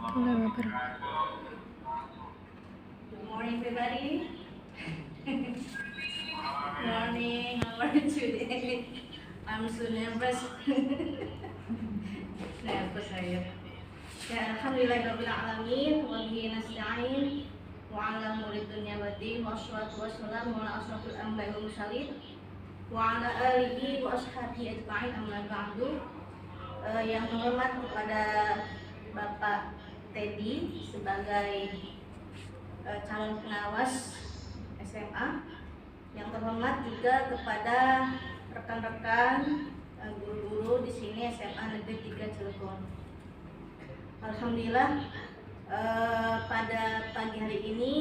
Good morning, everybody. Good morning. How are you today? I'm so nervous. Nervous saya. Ya, alhamdulillahirabbil alamin wa bihi nasta'in wa ala umuri dunya waddin wassalatu wassalamu ala asrofil anbiya'i wal mursalin wa ala alihi wa ashabihi ajma'in amma ba'du. Yang terhormat kepada Bapak Teddy sebagai calon pengawas SMA, yang terhormat juga kepada rekan-rekan guru-guru di sini SMA Negeri 3 Cilegon. Alhamdulillah pada pagi hari ini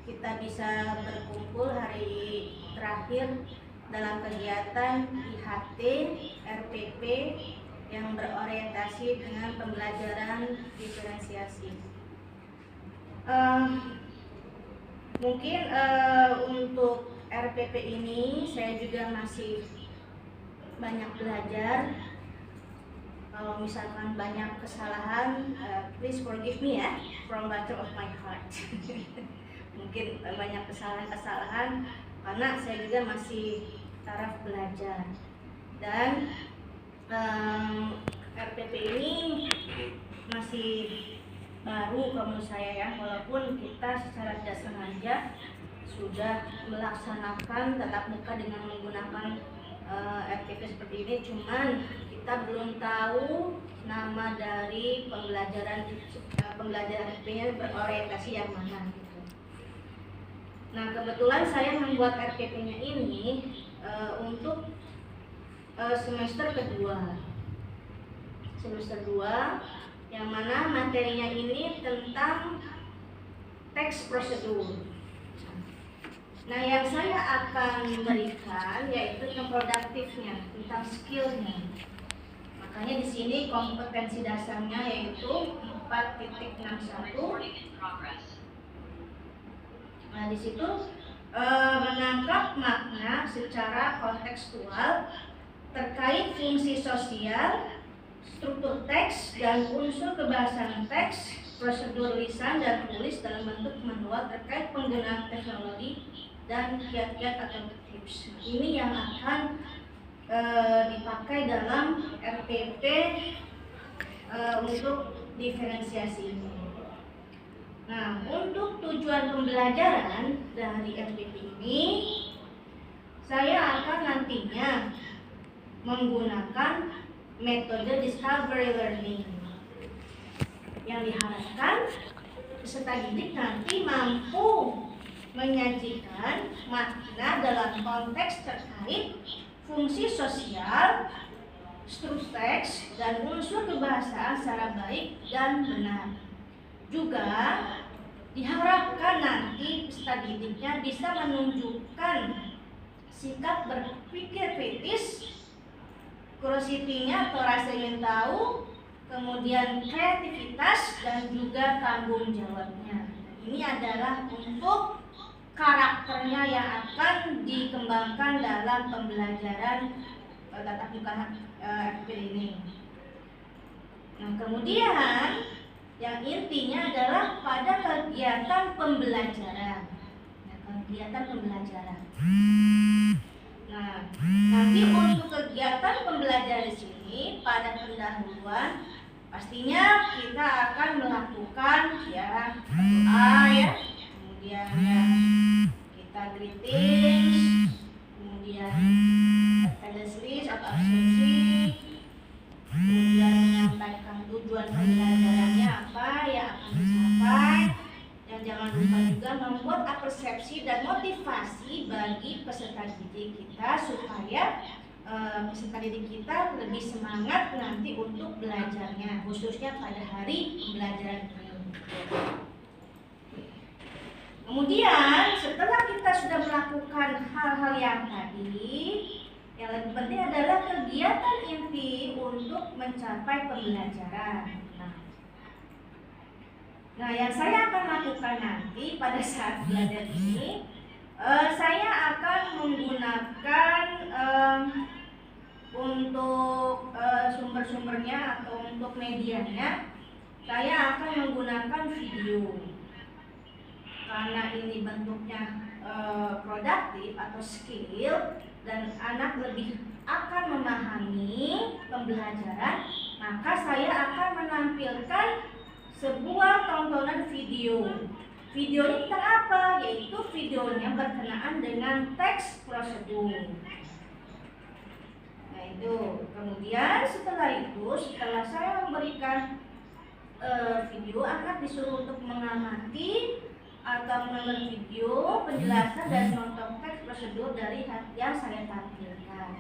kita bisa berkumpul hari terakhir dalam kegiatan IHT RPP yang berorientasi dengan pembelajaran diferensiasi. Mungkin untuk RPP ini saya juga masih banyak belajar. Kalau misalkan banyak kesalahan, please forgive me ya, from bottom of my heart. Mungkin banyak kesalahan karena saya juga masih taraf belajar. Dan RPP ini masih baru menurut saya ya, walaupun kita secara tidak sengaja sudah melaksanakan tatap muka dengan menggunakan RPP seperti ini, cuman kita belum tahu nama dari pembelajaran RPP-nya berorientasi yang mana gitu. Nah, kebetulan saya membuat RPP-nya ini untuk semester kedua, yang mana materinya ini tentang teks prosedur. Nah, yang saya akan berikan yaitu tentang produktifnya, tentang skillnya. Makanya di sini kompetensi dasarnya yaitu 4.61. Nah, di situ menangkap makna secara kontekstual terkait fungsi sosial, struktur teks dan unsur kebahasaan teks, prosedur lisan dan tulis dalam bentuk manual terkait penggunaan teknologi dan kiat-kiat atau tips. Ini yang akan dipakai dalam RPP untuk diferensiasi ini. Nah, untuk tujuan pembelajaran dari RPP ini, saya akan nantinya menggunakan metode discovery learning yang diharapkan peserta didik nanti mampu menyajikan makna dalam konteks terkait fungsi sosial, struktur teks, dan unsur kebahasaan secara baik dan benar. Juga diharapkan nanti peserta didiknya bisa menunjukkan sikap berpikir kritis, curiosity-nya atau rasa ingin tahu, kemudian kreativitas dan juga tanggung jawabnya. Ini adalah untuk karakternya yang akan dikembangkan dalam pembelajaran tatap muka RPP ini. Nah, kemudian yang intinya adalah pada kegiatan pembelajaran. Nah, nanti untuk kegiatan pembelajaran di sini pada pendahuluan pastinya kita akan melakukan ya doa ya, kemudian ya kita greetings, kemudian attendance list atau absensi, kemudian menyampaikan tujuan pembelajarannya apa yang akan dicapai. Dan jangan lupa juga membuat persepsi dan motivasi bagi peserta didik kita supaya peserta didik kita lebih semangat nanti untuk belajarnya, khususnya pada hari pembelajaran ini. Kemudian setelah kita sudah melakukan hal-hal yang tadi, yang lebih penting adalah kegiatan inti untuk mencapai pembelajaran. Nah, yang saya akan lakukan nanti pada saat belajar ini, saya akan menggunakan untuk sumber-sumbernya atau untuk medianya saya akan menggunakan video. Karena ini bentuknya produktif atau skill dan anak lebih akan memahami pembelajaran, maka saya akan menampilkan sebuah tontonan video. Video ini tentang apa? Yaitu videonya berkenaan dengan teks prosedur. Nah itu, kemudian setelah saya memberikan video, anak disuruh untuk mengamati atau menonton video penjelasan dan menonton teks prosedur dari yang saya tampilkan.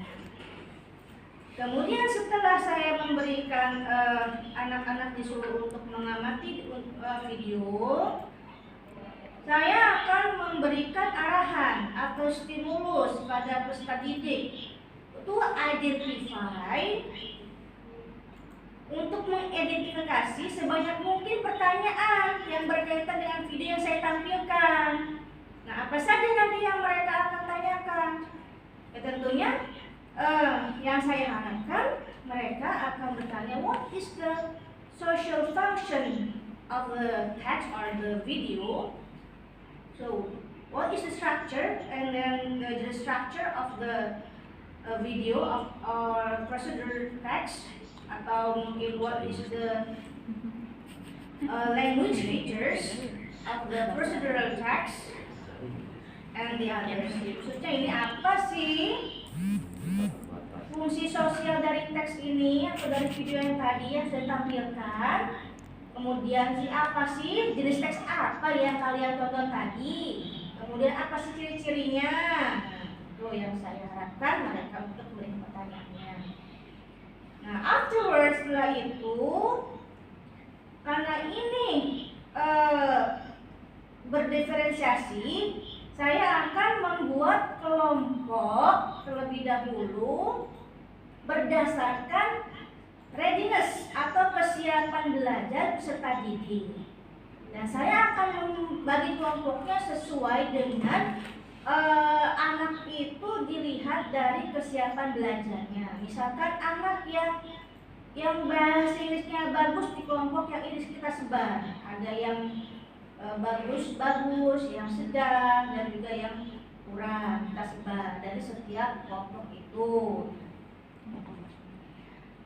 Kemudian setelah saya memberikan anak-anak disuruh untuk mengamati video, saya akan memberikan arahan atau stimulus pada peserta didik untuk untuk mengidentifikasi sebanyak mungkin pertanyaan yang berkaitan dengan video yang saya tampilkan. Nah, apa saja nanti yang mereka akan tanyakan? Ya, tentunya yang saya harapkan mereka akan bertanya, what is the social function of the text or the video? So, what is the structure and then the structure of the video of our procedure text? Atau mungkin what is the language features of the procedural text and the others. Maksudnya ini apa sih fungsi sosial dari teks ini atau dari video yang tadi yang saya tampilkan? Kemudian apa sih jenis teks apa yang kalian tonton tadi? Kemudian apa sih ciri-cirinya? Itu yang saya harapkan mereka untuk memberi pertanyaannya. Nah, afterwards, setelah itu, karena ini berdiferensiasi, saya akan membuat kelompok terlebih dahulu berdasarkan readiness atau kesiapan belajar peserta didik. Dan saya akan membagi kelompoknya sesuai dengan anak itu dilihat dari kesiapan belajarnya. Misalkan anak yang bahasa Inggrisnya bagus di kelompok yang ini kita sebar. Ada yang bagus, yang sedang, dan juga yang kurang kita sebar dari setiap kelompok itu.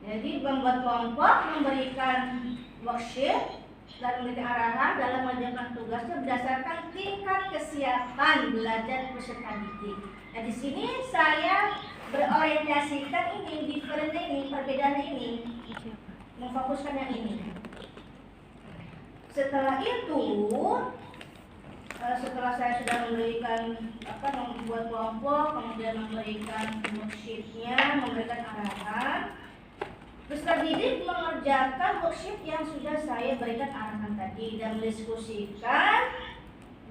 Jadi membuat kelompok, memberikan worksheet dan memberikan arahan dalam mengerjakan tugasnya berdasarkan tingkat kesiapan belajar peserta didik. Nah, di sini saya berorientasikan ini, perbedaan ini, memfokuskan yang ini. Setelah itu, setelah saya sudah memberikan membuat kelompok, kemudian memberikan worksheetnya, memberikan arahan, peserta didik mengerjakan worksheet yang sudah saya berikan arahan tadi dan mendiskusikan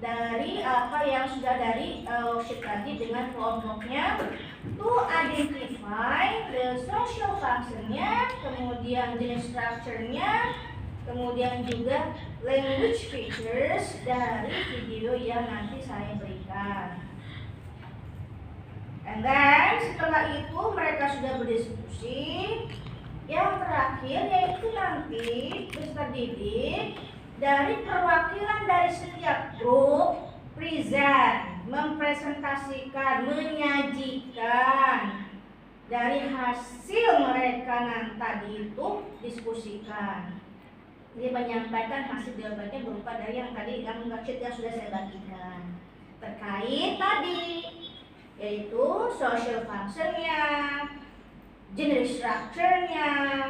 dari apa yang sudah dari worksheet tadi dengan kelompoknya to identify the social function-nya, kemudian jenis structure-nya, kemudian juga language features dari video yang nanti saya berikan. And then setelah itu mereka sudah berdiskusi. Yang terakhir yaitu nanti peserta didik dari perwakilan dari setiap grup present, mempresentasikan, menyajikan dari hasil mereka nanti tadi itu diskusikan. Jadi menyampaikan hasil jawabannya berupa dari yang tadi yang worksheet yang sudah saya bagikan terkait tadi, yaitu social function-nya, jenis structure-nya,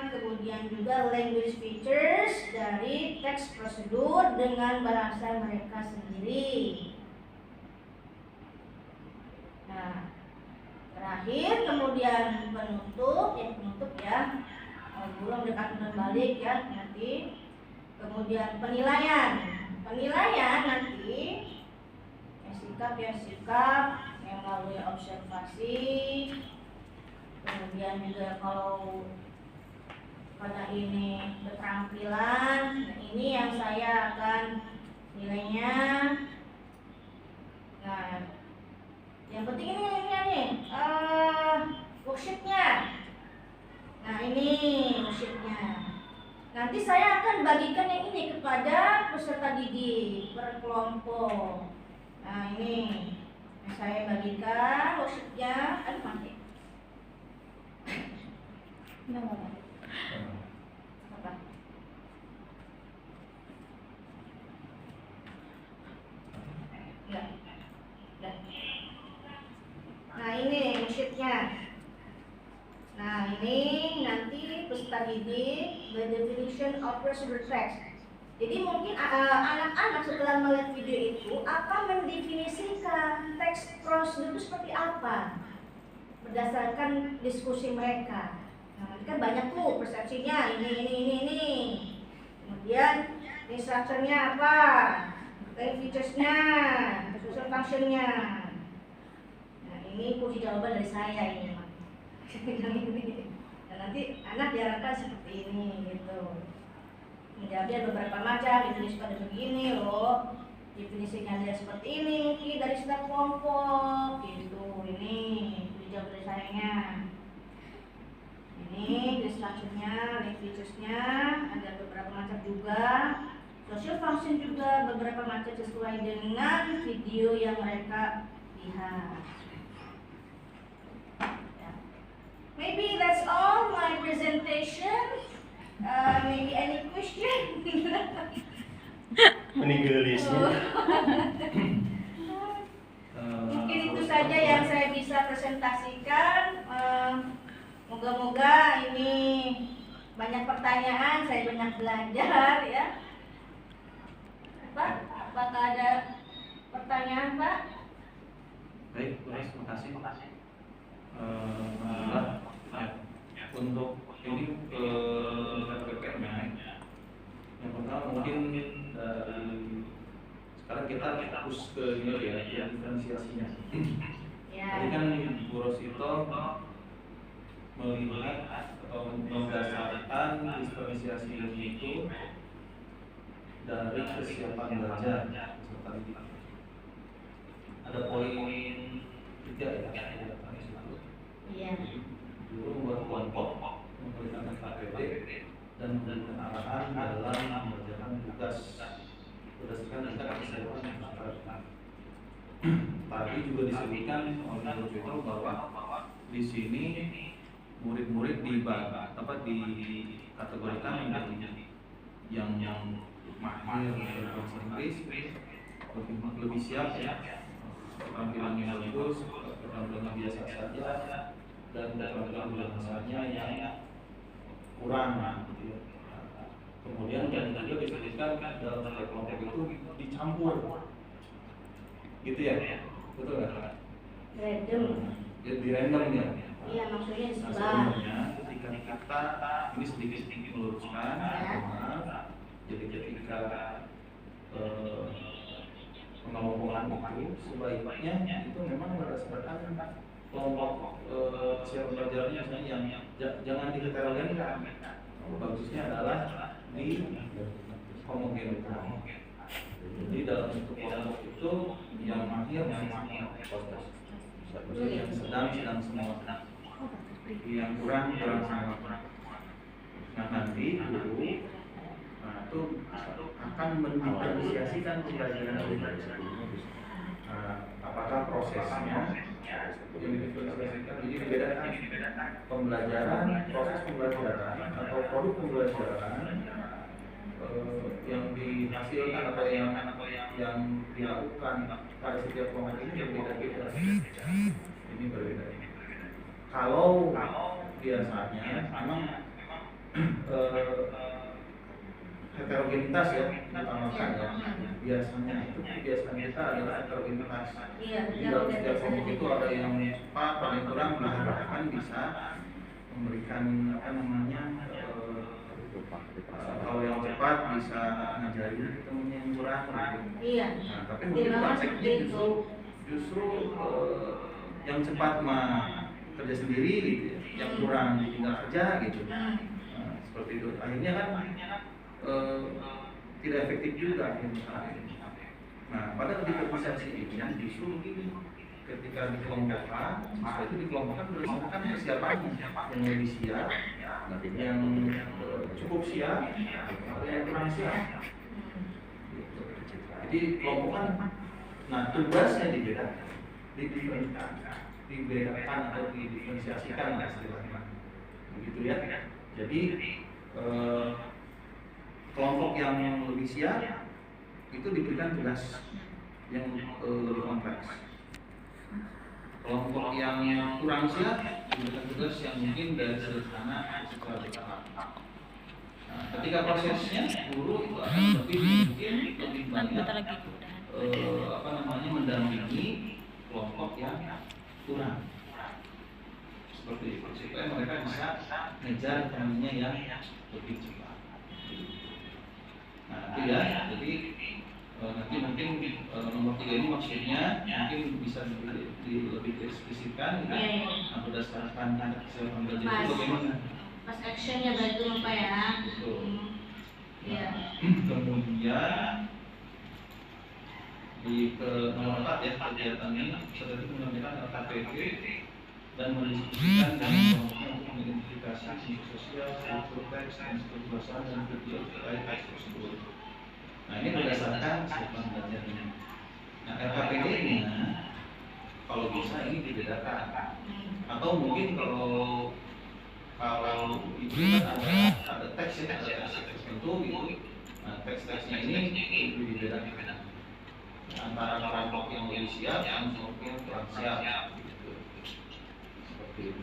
kemudian juga language features dari teks prosedur dengan bahasa mereka sendiri. Nah, terakhir kemudian penutup ya, belum dekat balik ya nanti. Kemudian penilaian nanti sikap yang melalui observasi. Kemudian juga kalau pada ini keterampilan, ini yang saya akan nilainya. Nah, yang penting ini worksheetnya. Nah, ini worksheetnya. Nanti saya akan bagikan yang ini kepada peserta didik per kelompok. Nah ini yang saya bagikan worksheetnya. Aduh mati. Apa? Enggak. Nah ini worksheetnya. Nah ini nanti peserta didik the definition of procedure text. Jadi mungkin anak-anak setelah melihat video itu akan mendefinisikan teks prosedur itu seperti apa berdasarkan diskusi mereka. Nah kan banyak tuh persepsinya ini. Kemudian instructionnya apa, featuresnya, social functionnya. Nah ini kunci jawaban dari saya ini. Dan nanti anak diarahkan seperti ini gitu. Menjawabnya beberapa macam, definisikan ada begini loh, definisinya ada seperti ini mungkin dari setiap kelompok gitu. Ini dijawab dari sayanya. Ini instructionnya, link featuresnya ada beberapa macam juga. Social function juga beberapa macam sesuai dengan video yang mereka lihat. Maybe that's all my presentation. Maybe any question? Meninggalnya. Mungkin itu saja yang saya bisa presentasikan. Moga-moga ini banyak pertanyaan, saya banyak belajar ya. Pak, apakah ada pertanyaan, Pak? Baik, terima kasih. Untuk ini PPM-nya, yang pertama mungkin dari sekarang kita fokus ke ini ya, diferensiasinya. Tadi kan Bu Rosito melihat atau mendasarkan diferensiasi itu dari kesiapan belajar peserta didik. Ada poin 3 ya. Iya. Guru membuat kelompok, memberikan KPD dan memberikan arahan dalam mengerjakan tugas berdasarkan tingkat kesiapan masyarakat. Tadi juga disebutkan oleh Guru Petro bahwa di sini murid-murid dikategorikan menjadi yang mahir berbahasa Inggris, lebih siap ya, keterampilannya bagus, keterampilannya biasa saja, dan keterampilan bahasanya yang kurang gitu ya. Kemudian dan juga disebutkan dalam setiap kelompok itu dicampur gitu ya, betul nggak? Random. Di random ya. Iya, maksudnya Nah, sebelah. sebenarnya ketika kita ini sedikit meluruskan, maaf. Jadi ketika pengelompokan itu sebaiknya itu memang berdasarkan kelompok kesiapan belajarnya, misalnya yang jangan diheterogenkan. Bagusnya adalah di homogenkan. Jadi dalam satu kelompok itu yang mahir semua, yang sedang semua, yang kurang semua. Nah nanti guru itu akan mendiferensiasikan pembelajaran itu. Apakah prosesnya yang didiferensiasikan, jadi dibedakan pembelajaran, proses pembelajaran atau produk pembelajaran yang dihasilkan atau yang dilakukan pada setiap kelompok ini berbeda-beda. Ini berbeda. Kalau biasanya memang heterogenitas ya utamakan ya, biasanya kita adalah heterogenitas. Di dalam setiap kelompok itu ada yang cepat, paling kurang bahkan bisa memberikan kalau yang cepat bisa ngajarin temennya yang kurang gitu. Iya. Nah, tapi mungkin prakteknya justru yang cepat mah kerja sendiri gitu ya, yang kurang ditinggal kerja gitu. Nah, seperti itu. Akhirnya kan tidak efektif juga akhirnya. Nah, pada diferensiasi ini justru ketika dikelompokkan, itu dikelompokkan berdasarkan kesiapannya, yang lebih siap, yang cukup siap, ada yang kurang siap. Gitu. Jadi kelompokan, nah tugasnya dibedakan atau diferensiasikan lah istilahnya, begitu ya. Jadi kelompok yang lebih siap itu diberikan tugas yang lebih kompleks. Kelompok yang kurang siap diberikan tugas yang mungkin dari sederhana secara bertahap. Nah, ketika prosesnya guru itu akan lebih banyak mendampingi kelompok yang kurang seperti itu supaya mereka bisa ngejar temannya yang lebih cepat. Nah itu ya, jadi nanti mungkin nomor 3 ini maksudnya mungkin bisa lebih dieksplisitkan gitu. Nah, berdasarkan kesiapan belajar itu bagaimana? Pas actionnya berarti lupa ya. Betul. Iya. Kemudian di nomor 4 ya, kegiatan ini peserta itu menyampaikan LKPD dan mendiskusikan dengan kelompoknya untuk mengidentifikasi isu sosial, struktur teks, struktur bahasa dan video terkait teks tersebut. Nah ini berdasarkan kesiapan belajar ini. Nah LKPD-nya kalau bisa ini dibedakan, atau mungkin kalau itu kan ada teks ya, ada teks tertentu gitu. Nah teks-teksnya ini itu dibedakan antara kelompok yang lebih siap dan kelompok yang kurang siap gitu. Seperti itu.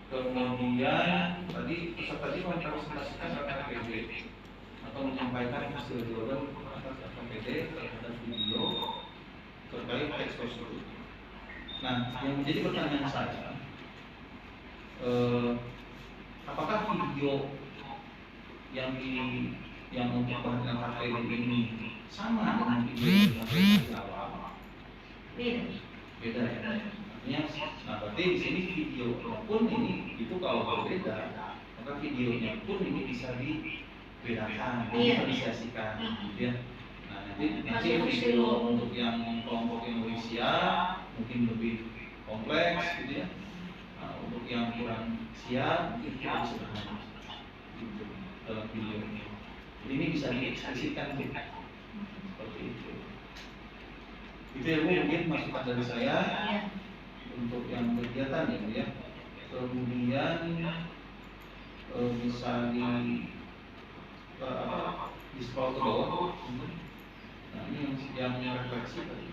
Kemudian tadi peserta tadi mempresentasikan LKPD atau menyampaikan hasil jawaban atas LKPD terhadap video terkait teks tersebut. Nah, yang menjadi pertanyaan saya, apakah video yang untuk bahan LKPD ini sama dengan video yang disampaikan di awal? Beda ya. Artinya, nah berarti di sini videonya pun ini itu kalau berbeda, maka videonya pun ini bisa dibedakan, diferensiasikan, gitu ya. Nah nanti video untuk yang kelompok yang lebih siap mungkin lebih kompleks, gitu ya. Nah, untuk yang kurang siap mungkin lebih sederhana, gitu, dalam video ini. Jadi ini bisa diekspresikan tuh. Seperti itu. Itu ya Bu, mungkin masukan dari saya untuk yang kegiatan ya Bu ya. Kemudian bisa di scroll ke bawah. Nah ini yang refleksi tadi.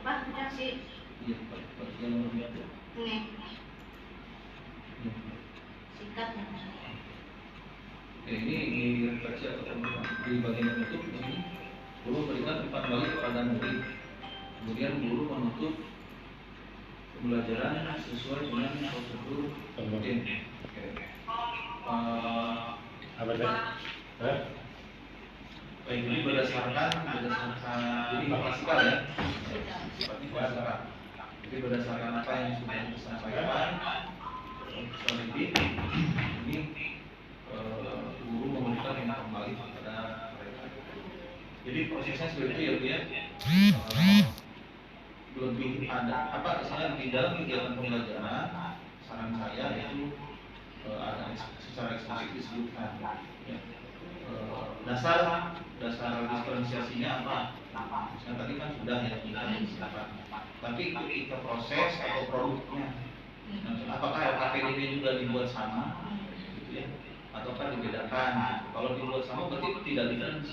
Apa? Refleksi. Iya, bagian nomor 2. Ini. Sikatnya. Ini refleksi atau di bagian penutup di sini. Guru berikan umpan balik kepada murid. Kemudian guru menutup pembelajaran sesuai dengan prosedur rutin. Apa tadi? Baik, ini berdasarkan jadi klasikal ya. Seperti berdasarkan. Jadi berdasarkan apa yang sudah disampaikan, ini guru memberikan yang kembali kepada mereka. Jadi prosesnya seperti itu ya Bu ya. Lebih ada apa misalnya di dalam kegiatan pembelajaran, saran saya itu ada secara eksplisit disebutkan ya. Dasar diferensiasinya apa? Misalnya tadi kan sudah ya kita tapi ketika proses atau produknya, apakah LKPD juga dibuat sama, gitu ya? Ataukah dibedakan? Kalau dibuat sama berarti tidak ada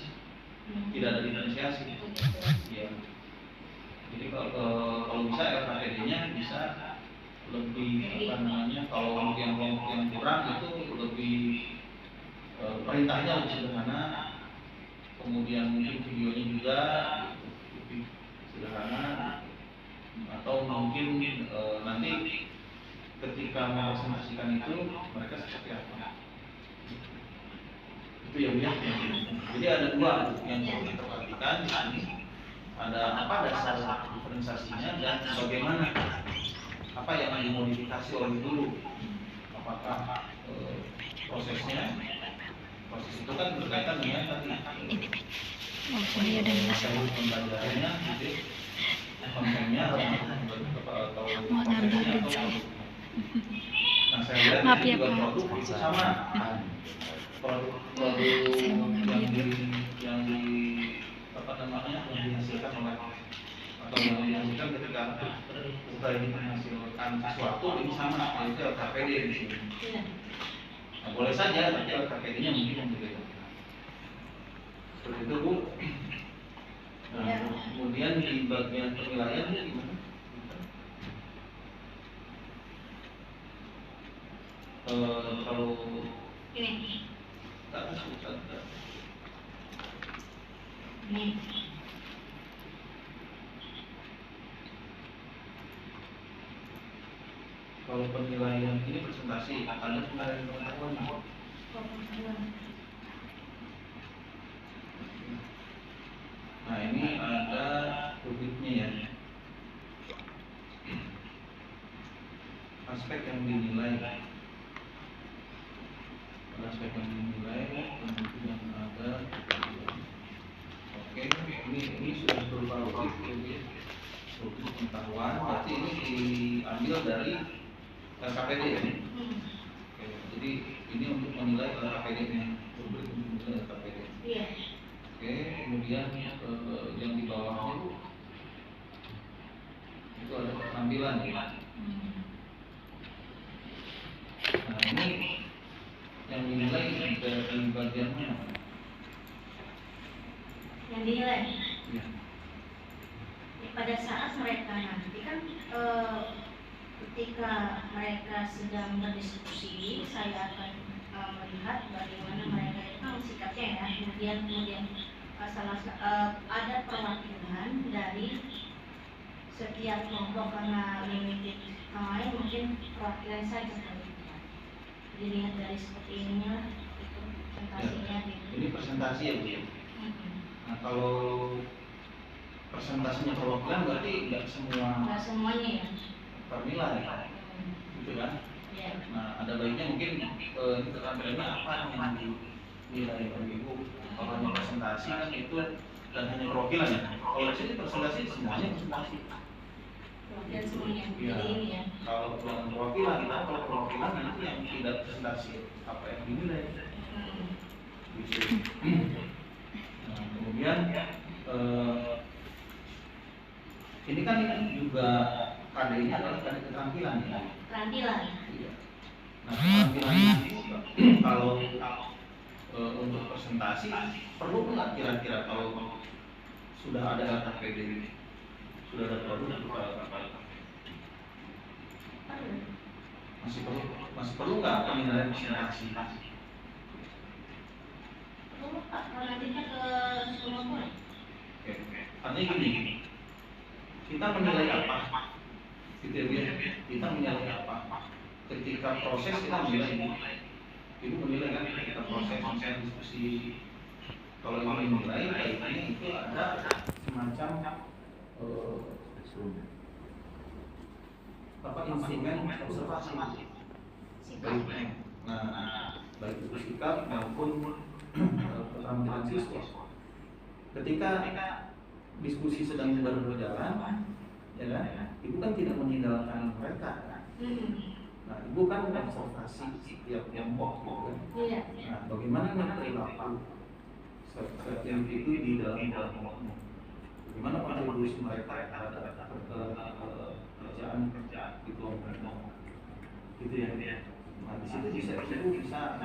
diferensiasi. Ya. Jadi kalau bisa LKPD-nya bisa lebih kalau untuk yang kelompok yang kurang itu lebih perintahnya lebih sederhana, kemudian mungkin videonya juga lebih sederhana, atau mungkin nanti ketika mempresentasikan itu mereka seperti apa? Itu ya Bu ya. Jadi ada dua yang perlu kita perhatikan di sini. Ada apa dasar diferensiasinya dan bagaimana apa yang dimodifikasi oleh guru, apakah prosesnya, proses itu kan berkaitan dengan tadi pembelajarannya, gitu, kontennya atau Nah, saya lihat Maaf ini ya, juga Pak. produk itu sama. Produk yang di apa namanya yang dihasilkan oleh atau yang dihasilkan ketika kita ingin menghasilkan sesuatu ini sama, yaitu LKPD di sini. Iya. Nah, boleh saja, tapi LKPD-nya mungkin yang berbeda. Seperti itu, Bu. Nah, Ya. kemudian di bagian penilaian gimana? Kalau Ini. tak. Ini. Kalau penilaian ini presentasi, ada penilaian pengetahuan. Nah, ini ada rubriknya ya. Aspek yang dinilai. Aspek yang dinilai, kemudian ada. Oke, ini sudah berupa rubrik pengetahuan. Berarti ini diambil dari LKPD ya. Oke, jadi ini untuk menilai LKPD-nya, rubrik untuk menilai LKPD. Iya. Oke, kemudian yang di bawahnya itu ada keterampilan ya. Nah, ini yang dinilai dari bagian mana? Yang dinilai. Ya. Pada saat mereka nanti kan ketika mereka sedang berdiskusi, saya akan melihat bagaimana mereka itu sikapnya ya. Kemudian ada perwakilan dari setiap kelompok karena limited lain mungkin perwakilan saja kali. Dilihat dari seperti ininya itu presentasinya gitu. Ini presentasi ya, Bu. Nah, kalau presentasinya perwakilan berarti nggak semuanya ya. Pernilai, gitu kan? Ya. Nah, ada baiknya mungkin ini keterampilannya apa yang dinilai oleh Ibu? Kalau hanya presentasi kan itu dan hanya perwakilan ya. Kalau di sini presentasi semuanya presentasi. Perwakilan semuanya. Ya. Jadi ini ya. Kalau yang perwakilan, kalau perwakilan nanti yang tidak presentasi apa yang dinilai. Gitu. Nah, kemudian ini kan juga KD-nya adalah KD keterampilan ya. Keterampilan. Iya. Nah, keterampilan itu kalau untuk presentasi perlu nggak kira-kira kalau sudah ada LKPD, sudah ada produk masih perlu nggak penilaian presentasi? Perlu Pak, kalau nantinya ke semua pun. Oke. Artinya gini, kita menilai apa? Gitu ya, kita menilai apa? Ketika proses kita menilai itu menilai kan ketika proses diskusi. Kalau ingin menilai baiknya itu ada semacam instrumen observasi. Baik, nah, baik itu sikap maupun keterampilan siswa. Ketika diskusi sedang berjalan, ya kan, Ibu kan tidak meninggalkan mereka. Nah, Ibu kan observasi setiap kelompok, gitu kan. Iya. Nah, bagaimana perilaku setiap itu di dalam kelompoknya? Bagaimana kontribusi mereka terhadap kerjaan di kelompok? Gitu ya. Nah, di situ Ibu bisa